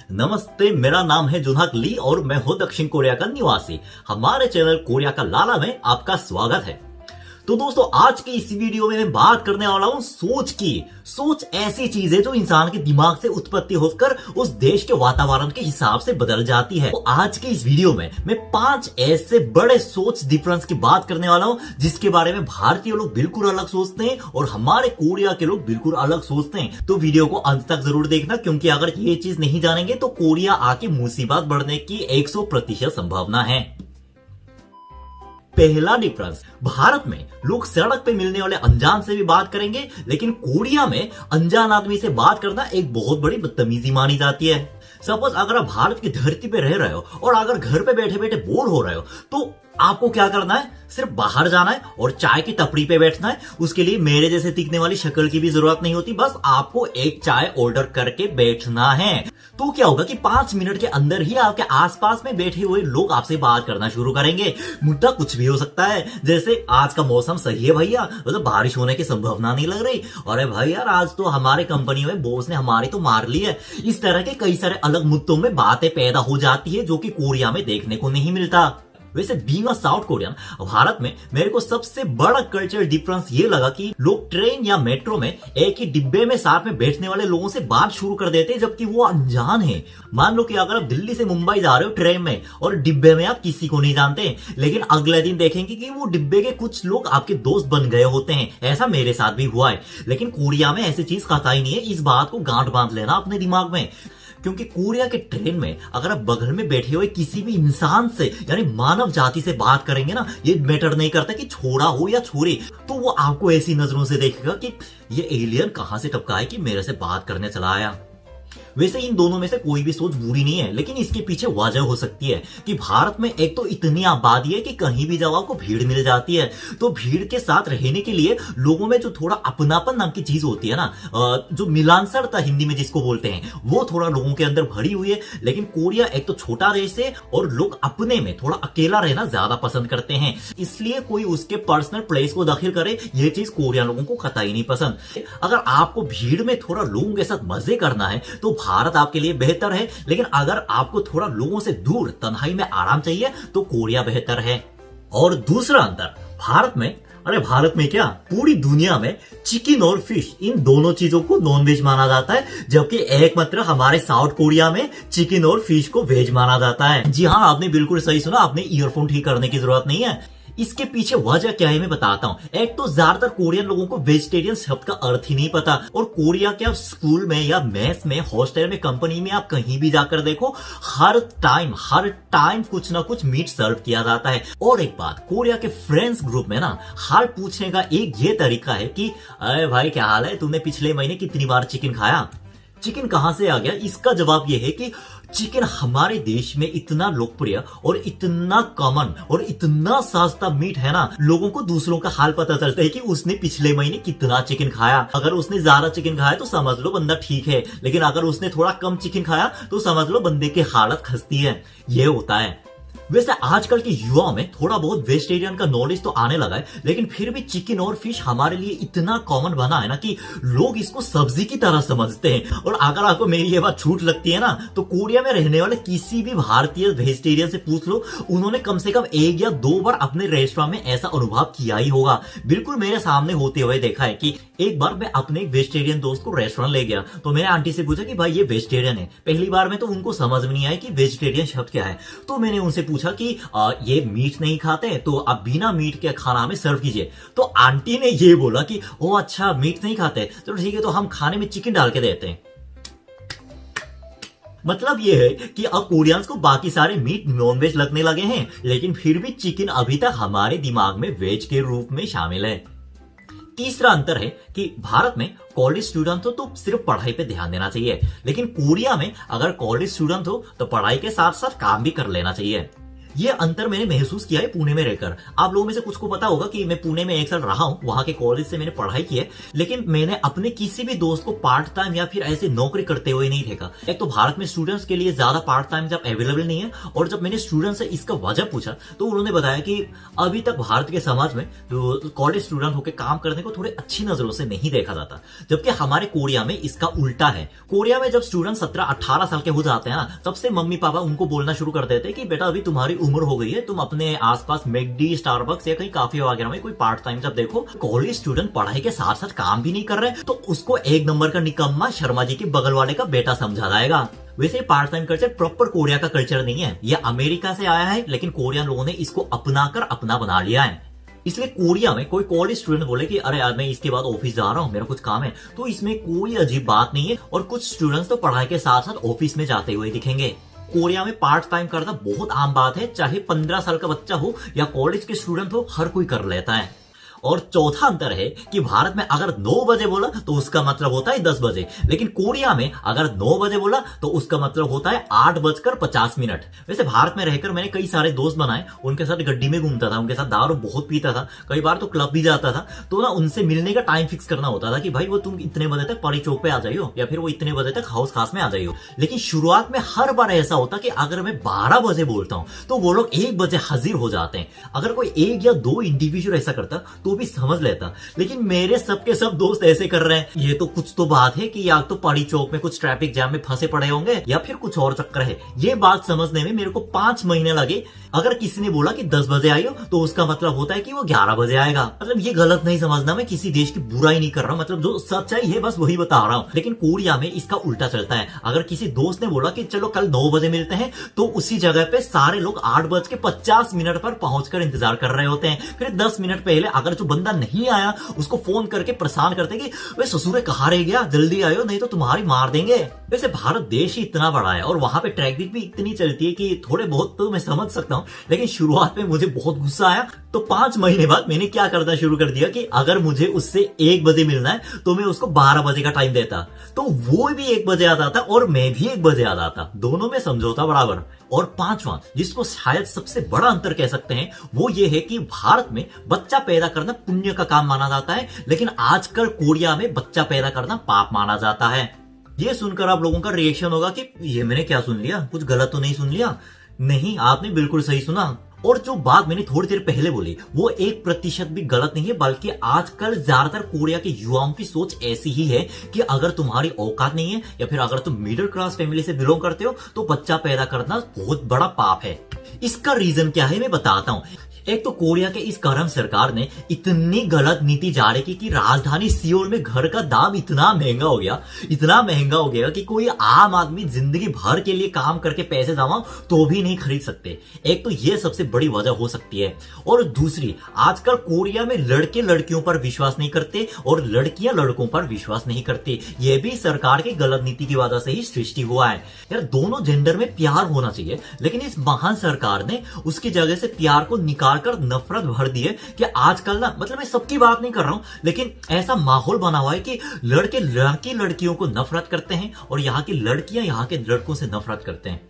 नमस्ते, मेरा नाम है जुनहक ली और मैं हूं दक्षिण कोरिया का निवासी। हमारे चैनल कोरिया का लाला में आपका स्वागत है। तो दोस्तों, आज की इस वीडियो में मैं बात करने वाला हूं सोच की। सोच ऐसी चीज है जो इंसान के दिमाग से उत्पत्ति होकर उस देश के वातावरण के हिसाब से बदल जाती है। तो आज के इस वीडियो में मैं 5 ऐसे बड़े सोच डिफरेंस की बात करने वाला हूं जिसके बारे में भारतीय लोग बिल्कुल अलग सोचते हैं और हमारे कोरिया के लोग बिल्कुल अलग सोचते हैं। तो वीडियो को अंत तक जरूर देखना, क्योंकि अगर ये चीज नहीं जानेंगे तो कोरिया आके मुसीबत बढ़ने की 100% संभावना है। पहला डिफरेंस, भारत में लोग सड़क पे मिलने वाले अनजान से भी बात करेंगे, लेकिन कोरिया में अनजान आदमी से बात करना एक बहुत बड़ी बदतमीजी मानी जाती है। सपोज अगर आप भारत की धरती पे रह रहे हो और अगर घर पे बैठे बैठे बोर हो रहे हो तो आपको क्या करना है, सिर्फ बाहर जाना है और चाय की टपरी पे बैठना है। उसके लिए मेरे जैसे दिखने वाली शक्ल की भी जरूरत नहीं होती, बस आपको एक चाय ऑर्डर करके बैठना है। तो क्या होगा कि 5 मिनट के अंदर ही आपके आसपास में बैठे हुए लोग आपसे बात करना शुरू करेंगे। मुद्दा कुछ भी हो सकता है, जैसे आज का मौसम सही है भैया, मतलब बारिश होने की संभावना नहीं लग रही। अरे भाई यार, आज तो हमारे कंपनी में बॉस ने हमारी तो मार ली है। इस तरह के कई सारे अलग मुद्दों में बातें पैदा हो जाती है जो कि कोरिया में देखने को नहीं मिलता। वैसे being a south Korean, Bharat में मेरे को सबसे बड़ा कल्चरल डिफरेंस ये लगा कि लोग ट्रेन या मेट्रो में एक ही डिब्बे में साथ में बैठने वाले लोगों से बात शुरू कर देते हैं जबकि वो अनजान है। मान लो कि अगर आप दिल्ली से मुंबई जा रहे हो ट्रेन में और डिब्बे में आप किसी को नहीं जानते, लेकिन अगले दिन देखेंगे कि वो डिब्बे के कुछ लोग आपके दोस्त बन गए होते हैं। ऐसा मेरे साथ भी हुआ है। लेकिन कोरिया में ऐसी चीज कतई नहीं है। इस बात को गांठ बांध लेना अपने दिमाग में, क्योंकि कोरिया के ट्रेन में अगर आप बगल में बैठे हुए किसी भी इंसान से यानी मानव जाति से बात करेंगे ना, ये मैटर नहीं करता कि छोरा हो या छोरी, तो वो आपको ऐसी नजरों से देखेगा कि ये एलियन कहां से टपका है कि मेरे से बात करने चला आया। वैसे इन दोनों में से कोई भी सोच बुरी नहीं है, लेकिन इसके पीछे वजह हो सकती है कि भारत में एक तो इतनी आबादी है कि कहीं भी जाओ आपको भीड़ मिल जाती है। तो भीड़ के साथ रहने के लिए लोगों में जो थोड़ा अपनापन नाम की चीज होती है ना, जो मिलानसरता हिंदी में जिसको बोलते हैं, वो थोड़ा लोगों के अंदर भरी हुई है। लेकिन कोरिया एक तो छोटा देश है और लोग अपने में थोड़ा अकेला रहना ज्यादा पसंद करते हैं, इसलिए कोई उसके पर्सनल प्लेस को दाखिल करे, ये चीज कोरिया लोगों को कतई नहीं पसंद। अगर आपको भीड़ में थोड़ा लोगों के साथ मजे करना है तो भारत आपके लिए बेहतर है, लेकिन अगर आपको थोड़ा लोगों से दूर तन्हाई में आराम चाहिए तो कोरिया बेहतर है। और दूसरा अंतर, भारत में क्या, पूरी दुनिया में चिकन और फिश, इन दोनों चीजों को नॉनवेज माना जाता है, जबकि एकमात्र हमारे साउथ कोरिया में चिकन और फिश को वेज माना जाता है। जी हाँ, आपने बिल्कुल सही सुना, आपने ईयरफोन ठीक करने की जरूरत नहीं है। इसके पीछे वजह क्या है मैं बताता हूं। एक तो ज्यादातर कोरियन लोगों को वेजिटेरियन शब्द का अर्थ ही नहीं पता, और कोरिया के आप स्कूल में या मेस में, हॉस्टल में, कंपनी में, आप कहीं भी जाकर देखो, हर टाइम कुछ ना कुछ मीट सर्व किया जाता है। और एक बात, कोरिया के फ्रेंड्स ग्रुप में ना हाल पूछने का एक ये तरीका है कि अरे भाई क्या हाल है, तुमने पिछले महीने कितनी बार चिकन खाया। चिकन कहां से आ गया? इसका जवाब यह है कि चिकन हमारे देश में इतना लोकप्रिय और इतना कॉमन और इतना सस्ता मीट है ना, लोगों को दूसरों का हाल पता चलता है कि उसने पिछले महीने कितना चिकन खाया। अगर उसने ज्यादा चिकन खाया तो समझ लो बंदा ठीक है, लेकिन अगर उसने थोड़ा कम चिकन खाया तो समझ लो बंदे की हालत खस्ती है। ये होता है। वैसे आजकल के युवाओं में थोड़ा बहुत वेजिटेरियन का नॉलेज तो आने लगा है, लेकिन फिर भी चिकन और फिश हमारे लिए इतना कॉमन बना है ना कि लोग इसको सब्जी की तरह समझते हैं। और अगर आपको मेरी ये बात छूट लगती है ना, तो कोरिया में रहने वाले किसी भी भारतीय वेजिटेरियन से पूछ लो, उन्होंने कम से कम 1 या 2 बार अपने रेस्टोरेंट में ऐसा अनुभव किया ही होगा। बिल्कुल मेरे सामने होते हुए देखा है कि एक बार मैं अपने एक वेजिटेरियन दोस्त को रेस्टोरेंट ले गया, तो मैंने आंटी से पूछा कि भाई ये वेजिटेरियन है। पहली बार में तो उनको समझ में नहीं आया कि वेजिटेरियन शब्द क्या है, तो मैंने उनसे पूछा कि ये मीट नहीं खाते तो आप बिना मीट के खाना हमें सर्व कीजिए। तो आंटी ने ये बोला कि ओ अच्छा, मीट नहीं खाते, तो ठीक है, तो हम खाने में चिकन डाल के देते हैं। मतलब ये है कि अब कोरियंस को बाकी सारे मीट नॉनवेज लगने लगे हैं, लेकिन फिर भी चिकन अभी तक हमारे दिमाग में वेज के रूप में शामिल है। तीसरा अंतर है कि भारत में कॉलेज स्टूडेंट हो तो सिर्फ पढ़ाई पे ध्यान देना चाहिए, लेकिन कोरिया में अगर कॉलेज स्टूडेंट हो तो पढ़ाई के साथ साथ काम भी कर लेना चाहिए। ये अंतर मैंने महसूस किया है पुणे में रहकर। आप लोगों में से कुछ को पता होगा कि मैं पुणे में 1 साल रहा हूँ, वहां के कॉलेज से मैंने पढ़ाई की है, लेकिन मैंने अपने किसी भी दोस्त को पार्ट टाइम या फिर ऐसे नौकरी करते हुए नहीं देखा। एक तो भारत में स्टूडेंट्स के लिए ज्यादा पार्ट टाइम जब अवेलेबल नहीं है, और जब मैंने स्टूडेंट से इसका वजह पूछा तो उन्होंने बताया कि अभी तक भारत के समाज में जो कॉलेज स्टूडेंट होकर काम करने को थोड़े अच्छी नजरों से नहीं देखा जाता, जबकि हमारे कोरिया में इसका उल्टा है। कोरिया में जब स्टूडेंट 17-18 साल के हो जाते हैं ना, तब से मम्मी पापा उनको बोलना शुरू कर देते हैं कि बेटा अभी तुम्हारी उम्र हो गई है, तुम अपने आसपास मैकडी, स्टारबक्स या कहीं काफे वगैरह में कोई पार्ट टाइम जब देखो। कॉलेज स्टूडेंट पढ़ाई के साथ साथ काम भी नहीं कर रहे तो उसको 1 नंबर का निकम्मा शर्मा जी के बगल वाले का बेटा समझा जाएगा। वैसे part time culture proper Korea का कल्चर नहीं है, यह अमेरिका से आया है, लेकिन कोरियन लोगों ने इसको अपनाकर अपना बना लिया है। इसलिए कोरिया में कोई कॉलेज स्टूडेंट बोले कि अरे यार मैं इसके बाद ऑफिस जा रहा हूँ, मेरा कुछ काम है, तो इसमें कोई अजीब बात नहीं है। और कुछ स्टूडेंट्स तो पढ़ाई के साथ साथ ऑफिस में जाते हुए दिखेंगे। कोरिया में पार्ट टाइम करना बहुत आम बात है, चाहे 15 साल का बच्चा हो या कॉलेज के स्टूडेंट हो, हर कोई कर लेता है। और चौथा अंतर है कि भारत में अगर 9 बजे बोला तो उसका मतलब होता है 10 बजे, लेकिन कोरिया में अगर 9 बजे बोला तो उसका मतलब होता है 8:50। वैसे भारत में रहकर मैंने कई सारे दोस्त बनाए, उनके साथ गड्डी में घूमता था, उनके साथ दारू बहुत पीता था, कई बार तो क्लब भी जाता था। तो ना उनसे मिलने का टाइम फिक्स करना होता था कि भाई वो तुम इतने बजे तक परी चौक पे आ जाइयो या फिर वो इतने बजे तक हाउस खास में आ जाइयो। लेकिन शुरुआत में हर बार ऐसा होता कि अगर मैं 12 बजे बोलता हूं तो वो लोग 1 बजे हाजिर हो जाते हैं। अगर कोई 1 या 2 इंडिविजुअल ऐसा करता तो भी समझ लेता, लेकिन मेरे सबके सब दोस्त ऐसे कर रहे हैं, ये तो कुछ तो बात है कि या तो पड़ी चौक में कुछ ट्रैफिक जाम में फंसे पड़े होंगे या फिर कुछ और चक्कर है। ये बात समझने में मेरे को 5 महीने लगे। अगर किसी ने बोला कि 10 बजे आइयो तो उसका मतलब होता है कि वो 11 बजे आएगा। मतलब ये गलत नहीं समझना, मैं किसी देश की बुराई नहीं कर रहा हूं, मतलब जो सच्चाई है बस वही बता रहा हूं। लेकिन कोरिया में इसका उल्टा चलता है। अगर किसी दोस्त ने बोला कि चलो कल 9 बजे मिलते हैं तो उसी जगह पे सारे लोग 8:50 पर पहुंचकर इंतजार कर रहे होते हैं। फिर 10 मिनट पहले अगर जो बंदा नहीं आया उसको फोन करके परेशान करते कि वे ससुरे कहाँ रह गया, जल्दी आयो नहीं तो तुम्हारी मार देंगे। वैसे भारत देश ही इतना बड़ा है और वहां पे ट्रैफिक भी इतनी चलती है कि थोड़े बहुत तो मैं समझ सकता हूं, लेकिन शुरुआत में मुझे बहुत गुस्सा आया। तो 5 महीने बाद मैंने क्या करना शुरू कर दिया कि अगर मुझे उससे 1 बजे मिलना है तो मैं उसको 12 बजे का टाइम देता, तो वो भी 1 बजे आता था और मैं भी 1 बजे आता था, दोनों में समझौता बराबर। और 5वां, जिसको शायद सबसे बड़ा अंतर कह सकते हैं, वो ये है कि भारत में बच्चा पैदा करना पुण्य का काम माना जाता है, लेकिन आजकल कोरिया में बच्चा पैदा करना पाप माना जाता है। ये सुनकर आप लोगों का रिएक्शन होगा कि ये मैंने क्या सुन लिया, कुछ गलत तो नहीं सुन लिया? नहीं, आपने बिल्कुल सही सुना। और जो बात मैंने थोड़ी देर पहले बोली वो 1% भी गलत नहीं है, बल्कि आजकल ज्यादातर कोरिया के युवाओं की सोच ऐसी ही है कि अगर तुम्हारी औकात नहीं है या फिर अगर तुम मिडिल क्लास फैमिली से बिलोंग करते हो तो बच्चा पैदा करना बहुत बड़ा पाप है। इसका रीजन क्या है मैं बताता हूं। एक तो कोरिया के इस कारण सरकार ने इतनी गलत नीति जारी की कि राजधानी सियोल में घर का दाम इतना महंगा हो गया कि कोई आम आदमी जिंदगी भर के लिए काम करके पैसे जमाओ तो भी नहीं खरीद सकते। एक तो ये सबसे बड़ी वजह हो सकती है। और दूसरी, आजकल कोरिया में लड़के लड़कियों पर विश्वास नहीं करते और लड़कियां लड़कों पर विश्वास नहीं करती। ये भी सरकार की गलत नीति की वजह से ही सृष्टि हुआ है। यार दोनों जेंडर में प्यार होना चाहिए, लेकिन इस महान सरकार ने उसकी जगह से प्यार को निकाल कर नफरत भर दी है कि आजकल ना, मतलब मैं सबकी बात नहीं कर रहा हूं, लेकिन ऐसा माहौल बना हुआ है कि लड़के लड़कियों को नफरत करते हैं और यहाँ की लड़कियां यहाँ के लड़कों से नफरत करते हैं।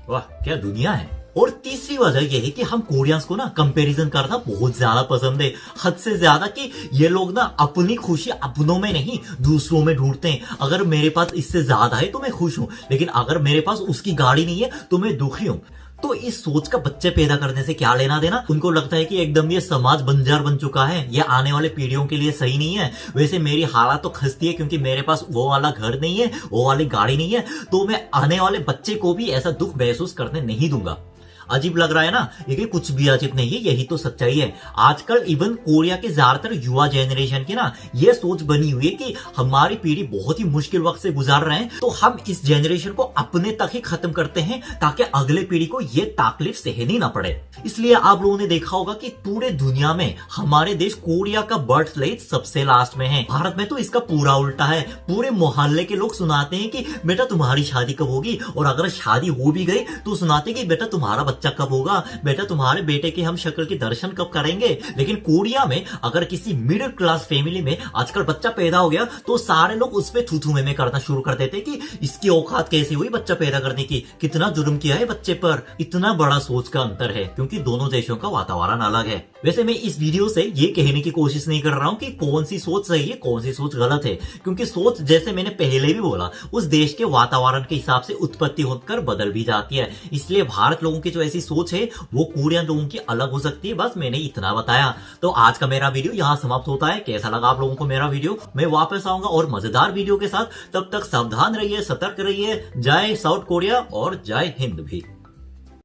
वाह क्या दुनिया है। और तीसरी वजह यह है कि हम कोरियंस को ना कंपैरिजन करना बहुत ज्यादा पसंद है, हद से ज्यादा, कि ये लोग ना अपनी खुशी अपनों में नहीं दूसरों में ढूंढते हैं। अगर मेरे पास इससे ज्यादा है तो मैं खुश हूं, लेकिन अगर मेरे पास उसकी गाड़ी नहीं है तो मैं दुखी हूं। तो इस सोच का बच्चे पैदा करने से क्या लेना देना। उनको लगता है कि एकदम ये समाज बंजर बन चुका है, ये आने वाले पीढ़ियों के लिए सही नहीं है। वैसे मेरी हालत तो खस्ती है क्योंकि मेरे पास वो वाला घर नहीं है, वो वाली गाड़ी नहीं है, तो मैं आने वाले बच्चे को भी ऐसा दुख महसूस करने नहीं दूंगा। अजीब लग रहा है ना, ये कुछ भी अजीब नहीं है, यही तो सच्चाई है। आजकल इवन कोरिया के ज्यादातर युवा जेनरेशन की ना ये सोच बनी हुई है कि हमारी पीढ़ी बहुत ही मुश्किल वक्त से गुजार रहे हैं, तो हम इस जेनरेशन को अपने तक ही खत्म करते हैं ताकि अगले पीढ़ी को ये तकलीफ सहनी ना पड़े। इसलिए आप लोगों ने देखा होगा कि पूरे दुनिया में हमारे देश कोरिया का बर्थ रेट सबसे लास्ट में है। भारत में तो इसका पूरा उल्टा है। पूरे मोहल्ले के लोग सुनाते हैं कि बेटा तुम्हारी शादी कब होगी, और अगर शादी हो भी गई तो सुनाते कि बेटा तुम्हारा बच्चा कब होगा, बेटा तुम्हारे बेटे की हम शक्ल के दर्शन कब करेंगे। लेकिन कोरिया में अगर किसी मिडिल क्लास फैमिली में आजकल बच्चा पैदा हो गया तो सारे लोग उस पर थू थू में करना शुरू कर देते कि इसकी औकात कैसी हुई बच्चा पैदा करने की, कितना जुर्म किया है बच्चे पर। इतना बड़ा सोच का अंतर है क्योंकि दोनों देशों का वातावरण अलग है। वैसे मैं इस वीडियो से ये कहने की कोशिश नहीं कर रहा हूं कि कौन सी सोच सही है कौन सी सोच गलत है, क्योंकि सोच जैसे मैंने पहले भी बोला उस देश के वातावरण के हिसाब से उत्पत्ति होकर बदल भी जाती है। इसलिए भारत लोगों की जो ऐसी सोच है वो कोरियन लोगों की अलग हो सकती है। बस मैंने इतना बताया। तो आज का मेरा वीडियो यहाँ समाप्त होता है। कैसा लगा आप लोगों को मेरा वीडियो? मैं वापस आऊंगा और मजेदार वीडियो के साथ। तब तक सावधान रहिए, सतर्क रहिए। जय साउथ कोरिया और जय हिंद भी।